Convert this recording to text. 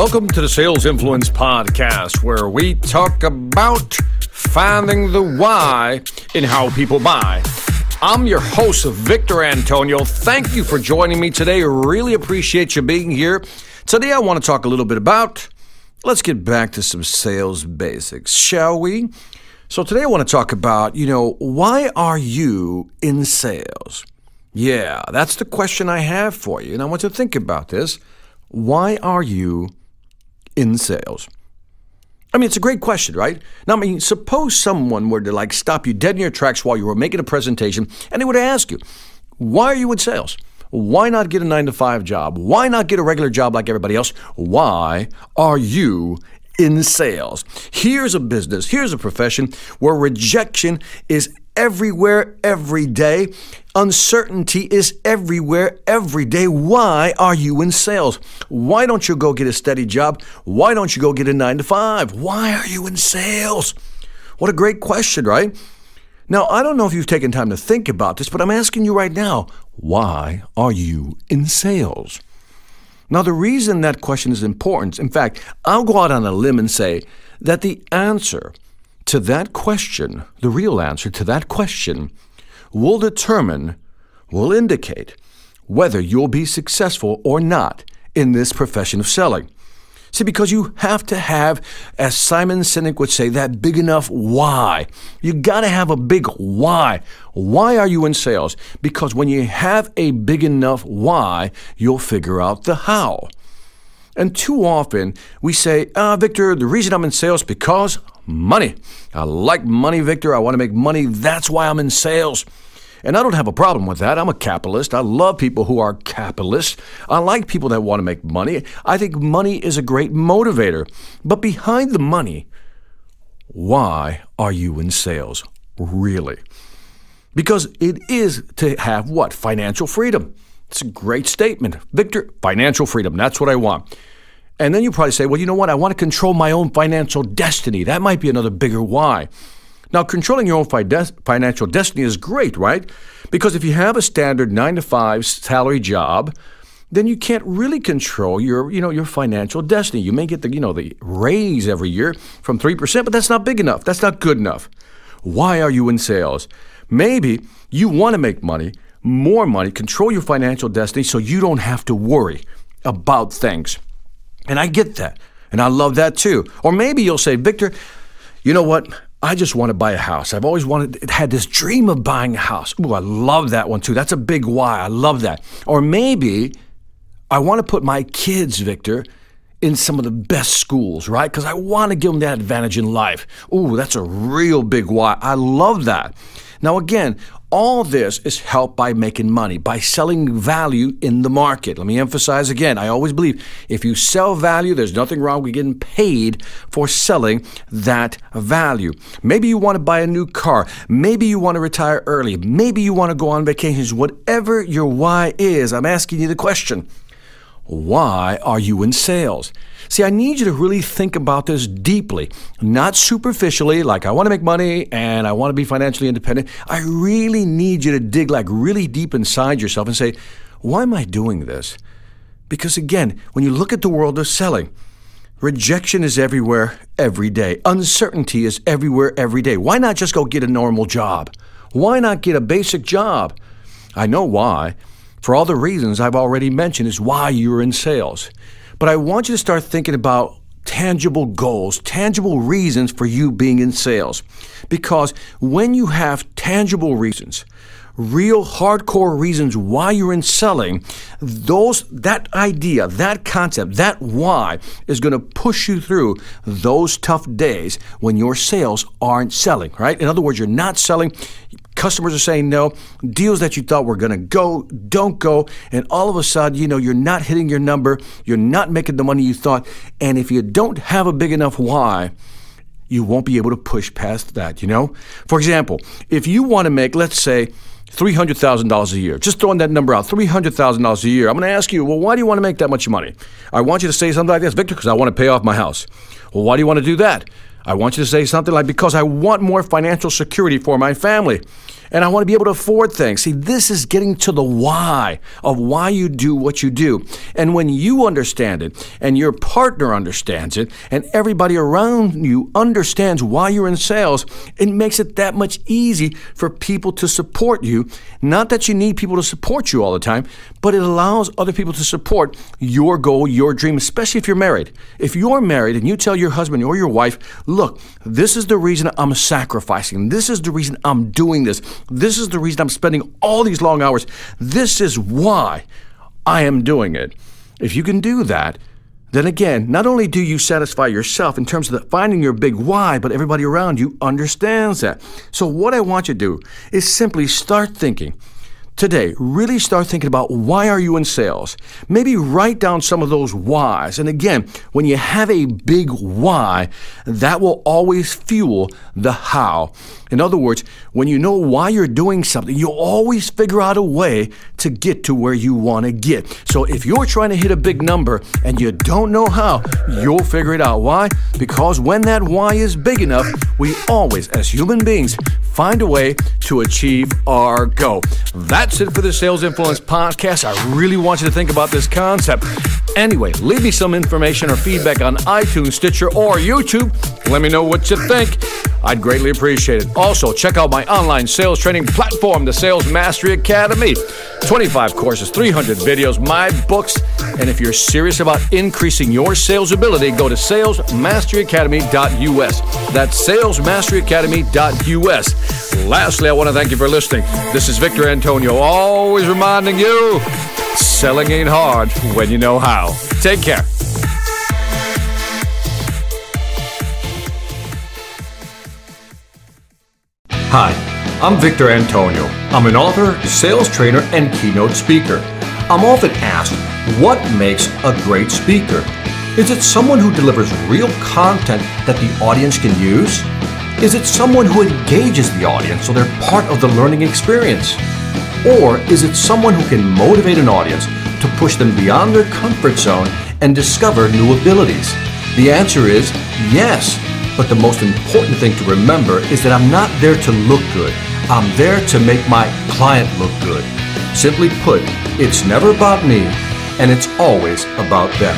Welcome to the Sales Influence Podcast, where we talk about finding the why in how people buy. I'm your host, Victor Antonio. Thank you for joining me today. Really appreciate you being here. Today I want to talk a little bit about, let's get back to some sales basics, shall we? So today I want to talk about, why are you in sales? Yeah, that's the question I have for you, and I want you to think about this. Why are you in sales? I mean, it's a great question, right? Now, suppose someone were to stop you dead in your tracks while you were making a presentation, and they would ask you, why are you in sales? Why not get a 9-to-5 job? Why not get a regular job like everybody else? Why are you in sales? Here's a business, here's a profession where rejection is everywhere, every day. Uncertainty is everywhere, every day. Why are you in sales? Why don't you go get a steady job? Why don't you go get a 9-to-5? Why are you in sales? What a great question, right? Now, I don't know if you've taken time to think about this, but I'm asking you right now, why are you in sales? Now, the reason that question is important, in fact, I'll go out on a limb and say that the answer to that question, the real answer to that question, will indicate whether you'll be successful or not in this profession of selling. See, because you have to have, as Simon Sinek would say, that big enough why. You got to have a big why. Why are you in sales? Because when you have a big enough why, you'll figure out the how. And too often we say, Victor, the reason I'm in sales is because money. I like money, Victor. I want to make money. That's why I'm in sales. And I don't have a problem with that. I'm a capitalist. I love people who are capitalists. I like people that want to make money. I think money is a great motivator. But behind the money, why are you in sales, really? Because it is to have what? Financial freedom. It's a great statement. Victor, financial freedom. That's what I want. And then you probably say, well, you know what? I want to control my own financial destiny. That might be another bigger why. Now, controlling your own financial destiny is great, right? Because if you have a standard 9-to-5 salary job, then you can't really control your financial destiny. You may get the raise every year from 3%, but that's not big enough. That's not good enough. Why are you in sales? Maybe you want to make money, more money, control your financial destiny so you don't have to worry about things. And I get that. And I love that too. Or maybe you'll say, Victor, you know what? I just want to buy a house. I've always had this dream of buying a house. Ooh, I love that one too. That's a big why. I love that. Or maybe I want to put my kids, Victor, in some of the best schools, right? Because I want to give them that advantage in life. Ooh, that's a real big why. I love that. Now, again, all this is helped by making money, by selling value in the market. Let me emphasize again, I always believe if you sell value, there's nothing wrong with getting paid for selling that value. Maybe you want to buy a new car. Maybe you want to retire early. Maybe you want to go on vacations. Whatever your why is, I'm asking you the question. Why are you in sales? See, I need you to really think about this deeply, not superficially, like I want to make money and I want to be financially independent. I really need you to dig really deep inside yourself and say, why am I doing this? Because again, when you look at the world of selling, rejection is everywhere, every day. Uncertainty is everywhere, every day. Why not just go get a normal job? Why not get a basic job? I know why. For all the reasons I've already mentioned is why you're in sales. But I want you to start thinking about tangible goals, tangible reasons for you being in sales. Because when you have tangible reasons, real hardcore reasons why you're in selling, that idea, that concept, that why is going to push you through those tough days when your sales aren't selling, right? In other words, you're not selling. Customers are saying no. Deals that you thought were going to go don't go. And all of a sudden, you're not hitting your number. You're not making the money you thought. And if you don't have a big enough why, you won't be able to push past that, For example, if you want to make, let's say, $300,000 a year, just throwing that number out, $300,000 a year, I'm going to ask you, well, why do you want to make that much money? I want you to say something like this, Victor, because I want to pay off my house. Well, why do you want to do that? I want you to say something like, because I want more financial security for my family. and I want to be able to afford things. See, this is getting to the why of why you do what you do. And when you understand it, and your partner understands it, and everybody around you understands why you're in sales, it makes it that much easy for people to support you. Not that you need people to support you all the time, but it allows other people to support your goal, your dream, especially if you're married. If you're married and you tell your husband or your wife, look, this is the reason I'm sacrificing. This is the reason I'm doing this. This is the reason I'm spending all these long hours. This is why I am doing it. If you can do that, then again, not only do you satisfy yourself in terms of finding your big why, but everybody around you understands that. So what I want you to do is simply start thinking. Today, really start thinking about why are you in sales. Maybe write down some of those whys. And again, when you have a big why, that will always fuel the how. In other words, when you know why you're doing something, you'll always figure out a way to get to where you want to get. So if you're trying to hit a big number and you don't know how, you'll figure it out. Why? Because when that why is big enough, we always, as human beings, find a way to achieve our goal. That's it for the Sales Influence Podcast. I really want you to think about this concept. Anyway, leave me some information or feedback on iTunes, Stitcher, or YouTube. Let me know what you think. I'd greatly appreciate it. Also, check out my online sales training platform, the Sales Mastery Academy. 25 courses, 300 videos, my books. And if you're serious about increasing your sales ability, go to salesmasteryacademy.us. That's salesmasteryacademy.us. Lastly, I want to thank you for listening. This is Victor Antonio, always reminding you, selling ain't hard when you know how. Take care. Hi, I'm Victor Antonio. I'm an author, sales trainer, and keynote speaker. I'm often asked, what makes a great speaker? Is it someone who delivers real content that the audience can use? Is it someone who engages the audience so they're part of the learning experience? Or is it someone who can motivate an audience to push them beyond their comfort zone and discover new abilities? The answer is yes. But the most important thing to remember is that I'm not there to look good. I'm there to make my client look good. Simply put, it's never about me, and it's always about them.